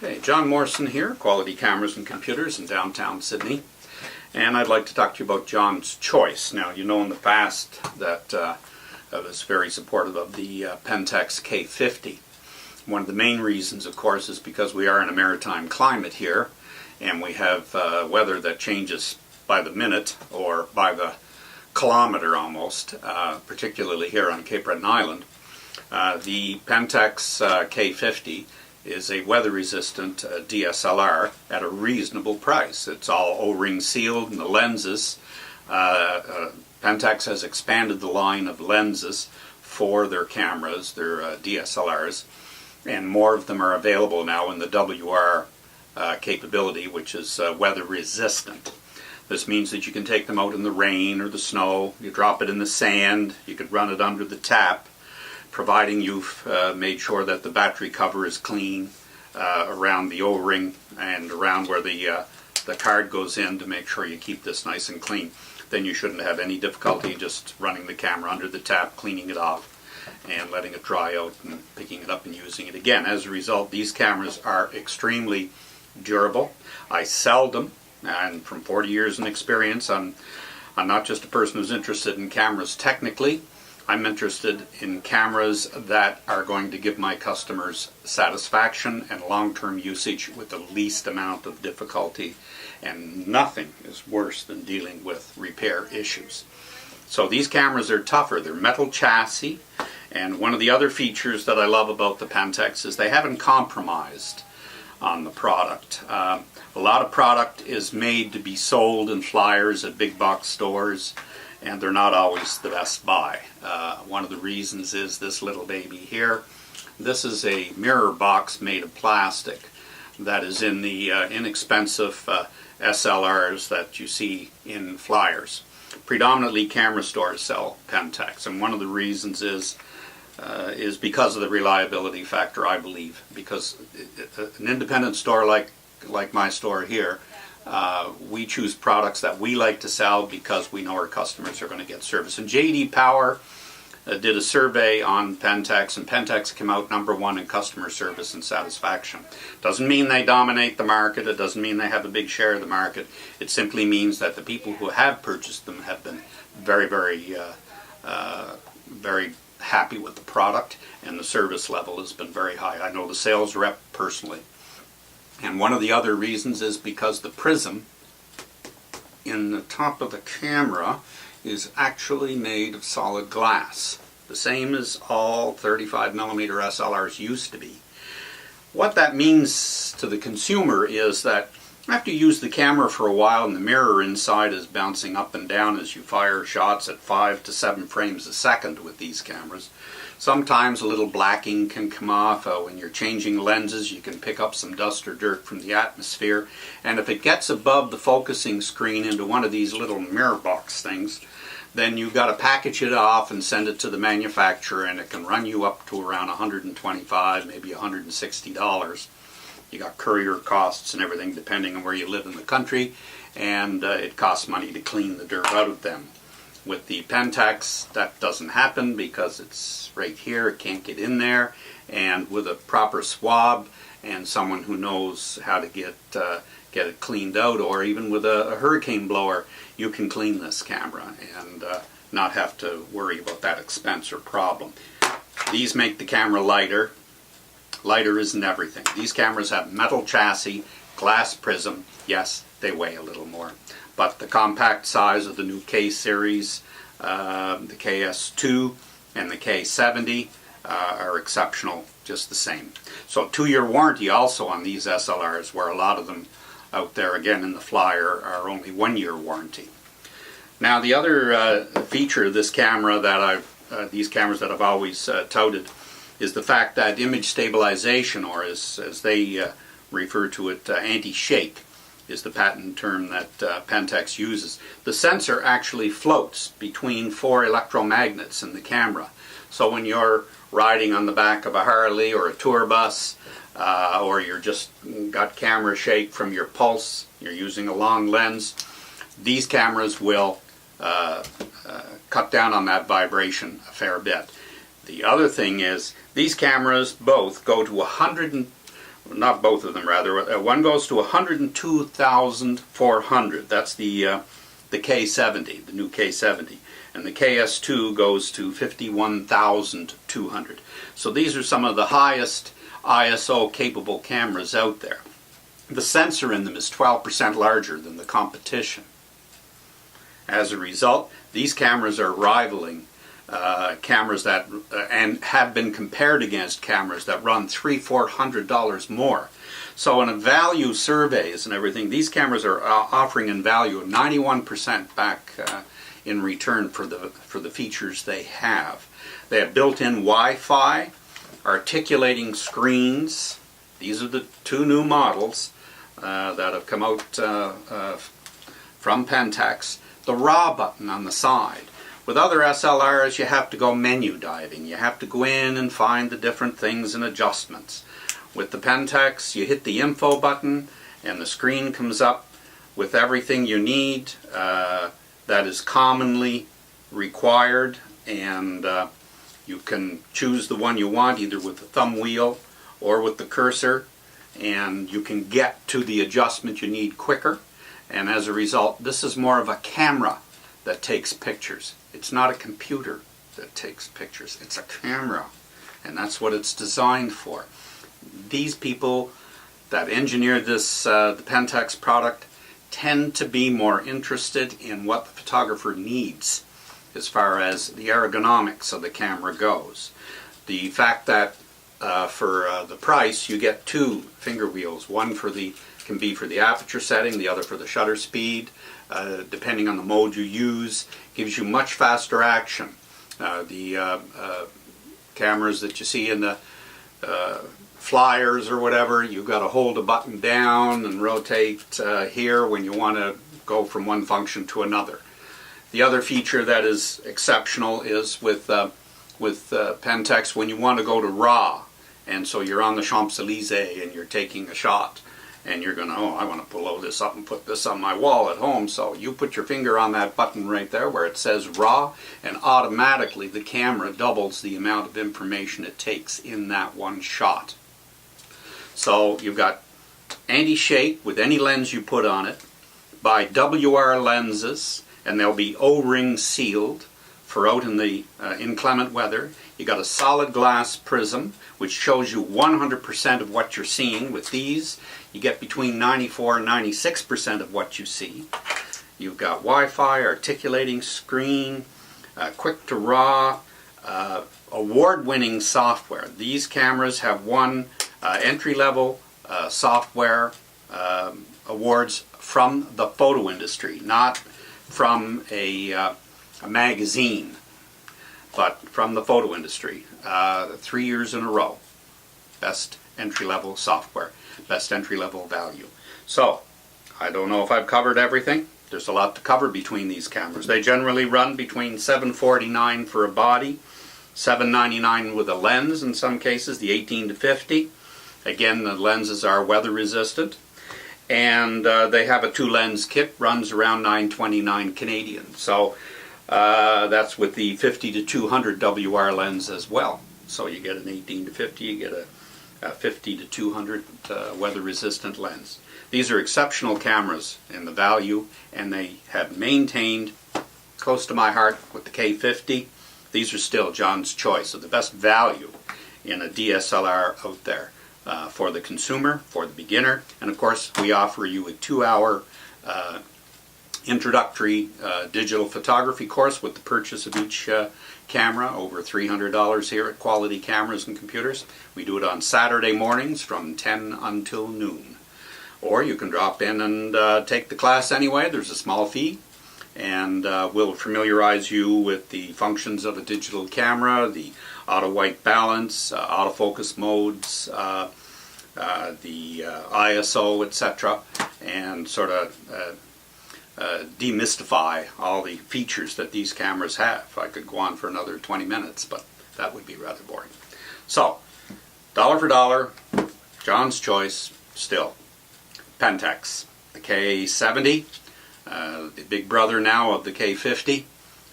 Okay, John Morrison here, Quality Cameras and Computers in downtown Sydney. And I'd like to talk to you about John's Choice. Now, you know in the past that I was very supportive of the Pentax K-50. One of the main reasons, of course, is because we are in a maritime climate here, and we have weather that changes by the minute or by the kilometer almost, particularly here on Cape Breton Island. The Pentax K-50 is a weather-resistant DSLR at a reasonable price. It's all O-ring sealed, and the lenses, Pentax has expanded the line of lenses for their cameras, their DSLRs, and more of them are available now in the WR capability, which is weather-resistant. This means that you can take them out in the rain or the snow, you drop it in the sand, you could run it under the tap, providing you've made sure that the battery cover is clean around the O-ring and around where the card goes in to make sure you keep this nice and clean. Then you shouldn't have any difficulty just running the camera under the tap, cleaning it off, and letting it dry out and picking it up and using it again. As a result, these cameras are extremely durable. I sell them, and from 40 years in experience, I'm not just a person who's interested in cameras technically. I'm interested in cameras that are going to give my customers satisfaction and long-term usage with the least amount of difficulty, and nothing is worse than dealing with repair issues. So these cameras are tougher. They're metal chassis, and one of the other features that I love about the Pentax is they haven't compromised on the product. A lot of product is made to be sold in flyers at big box stores, and they're not always the best buy. One of the reasons is this little baby here. This is a mirror box made of plastic that is in the inexpensive SLRs that you see in flyers. Predominantly camera stores sell Pentax, and one of the reasons is because of the reliability factor, I believe. Because an independent store like my store here, we choose products that we like to sell because we know our customers are going to get service. And J.D. Power did a survey on Pentax, and Pentax came out #1 in customer service and satisfaction. Doesn't mean they dominate the market. It doesn't mean they have a big share of the market. It simply means that the people who have purchased them have been very, very, very happy with the product, and the service level has been very high. I know the sales rep personally. And one of the other reasons is because the prism in the top of the camera is actually made of solid glass, the same as all 35mm SLRs used to be. What that means to the consumer is that after you use the camera for a while and the mirror inside is bouncing up and down as you fire shots at 5 to 7 frames a second with these cameras, sometimes a little blacking can come off. When you're changing lenses, you can pick up some dust or dirt from the atmosphere, and if it gets above the focusing screen into one of these little mirror box things, then you've got to package it off and send it to the manufacturer, and it can run you up to around $125, maybe $160. You got courier costs and everything depending on where you live in the country, and it costs money to clean the dirt out of them. With the Pentax, that doesn't happen because it's right here, it can't get in there, and with a proper swab and someone who knows how to get it cleaned out, or even with a hurricane blower, you can clean this camera and not have to worry about that expense or problem. These make the camera lighter. Lighter isn't everything. These cameras have metal chassis, glass prism. Yes, they weigh a little more. But the compact size of the new K series, the K-S2 and the K-70 are exceptional just the same. So 2-year warranty also on these SLRs, where a lot of them out there again in the flyer are only 1-year warranty. Now the other feature of this camera that these cameras that I've always touted is the fact that image stabilization, or as they refer to it, anti-shake, is the patent term that Pentax uses. The sensor actually floats between 4 electromagnets in the camera. So when you're riding on the back of a Harley or a tour bus, or you're just got camera shake from your pulse, you're using a long lens, these cameras will cut down on that vibration a fair bit. The other thing is these cameras both go to not both of them rather. One goes to 102,400. That's the K-70, the new K-70. And the K-S2 goes to 51,200. So these are some of the highest ISO capable cameras out there. The sensor in them is 12% larger than the competition. As a result, these cameras are rivaling cameras that and have been compared against cameras that run $300–400 more. So in a value surveys and everything, these cameras are offering in value 91% back in return for the features they have. They have built-in Wi-Fi, articulating screens. These are the two new models that have come out from Pentax. The raw button on the side. With other SLRs, you have to go menu diving. You have to go in and find the different things and adjustments. With the Pentax, you hit the info button and the screen comes up with everything you need that is commonly required, and you can choose the one you want either with the thumb wheel or with the cursor, and you can get to the adjustment you need quicker. And as a result, this is more of a camera that takes pictures. It's not a computer that takes pictures. It's a camera. And that's what it's designed for. These people that engineer this, the Pentax product, tend to be more interested in what the photographer needs as far as the ergonomics of the camera goes. The fact that for the price you get two finger wheels, one can be for the aperture setting, the other for the shutter speed, depending on the mode you use, gives you much faster action. The cameras that you see in the flyers or whatever, you've got to hold a button down and rotate here when you want to go from one function to another. The other feature that is exceptional is with Pentax, when you want to go to RAW, and so you're on the Champs-Élysées and you're taking a shot, and you're going to, I want to blow this up and put this on my wall at home. So you put your finger on that button right there where it says RAW, and automatically the camera doubles the amount of information it takes in that one shot. So you've got anti-shake with any lens you put on it, by WR lenses, and they'll be O-ring sealed for out in the inclement weather. You got a solid glass prism which shows you 100% of what you're seeing. With these you get between 94 and 96% of what you see. You've got Wi-Fi, articulating screen, quick to RAW, award-winning software. These cameras have won entry-level software awards from the photo industry, not from a magazine, but from the photo industry. 3 years in a row. Best entry-level software, best entry-level value. So, I don't know if I've covered everything. There's a lot to cover between these cameras. They generally run between $749 for a body, $799 with a lens in some cases, the 18-50. Again, the lenses are weather resistant. And they have a 2-lens kit, runs around $929 Canadian. So that's with the 50-200 WR lens as well. So you get an 18-50, you get a 50-200 weather resistant lens. These are exceptional cameras in the value, and they have maintained, close to my heart, with the K-50. These are still John's choice of the best value in a DSLR out there. For the consumer, for the beginner, and of course we offer you a 2-hour introductory digital photography course with the purchase of each camera, over $300 here at Quality Cameras and Computers. We do it on Saturday mornings from 10 until noon. Or you can drop in and take the class anyway. There's a small fee, and we'll familiarize you with the functions of a digital camera, the auto white balance, autofocus modes, the ISO, etc., and sort of demystify all the features that these cameras have. I could go on for another 20 minutes, but that would be rather boring. So, dollar for dollar, John's choice still. Pentax, the K-70, the big brother now of the K-50,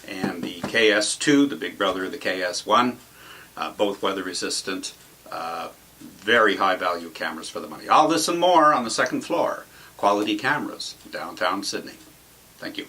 and the K-S2, the big brother of the K-S1, both weather resistant, Very high value cameras for the money. All this and more on the second floor. Quality cameras, downtown Sydney. Thank you.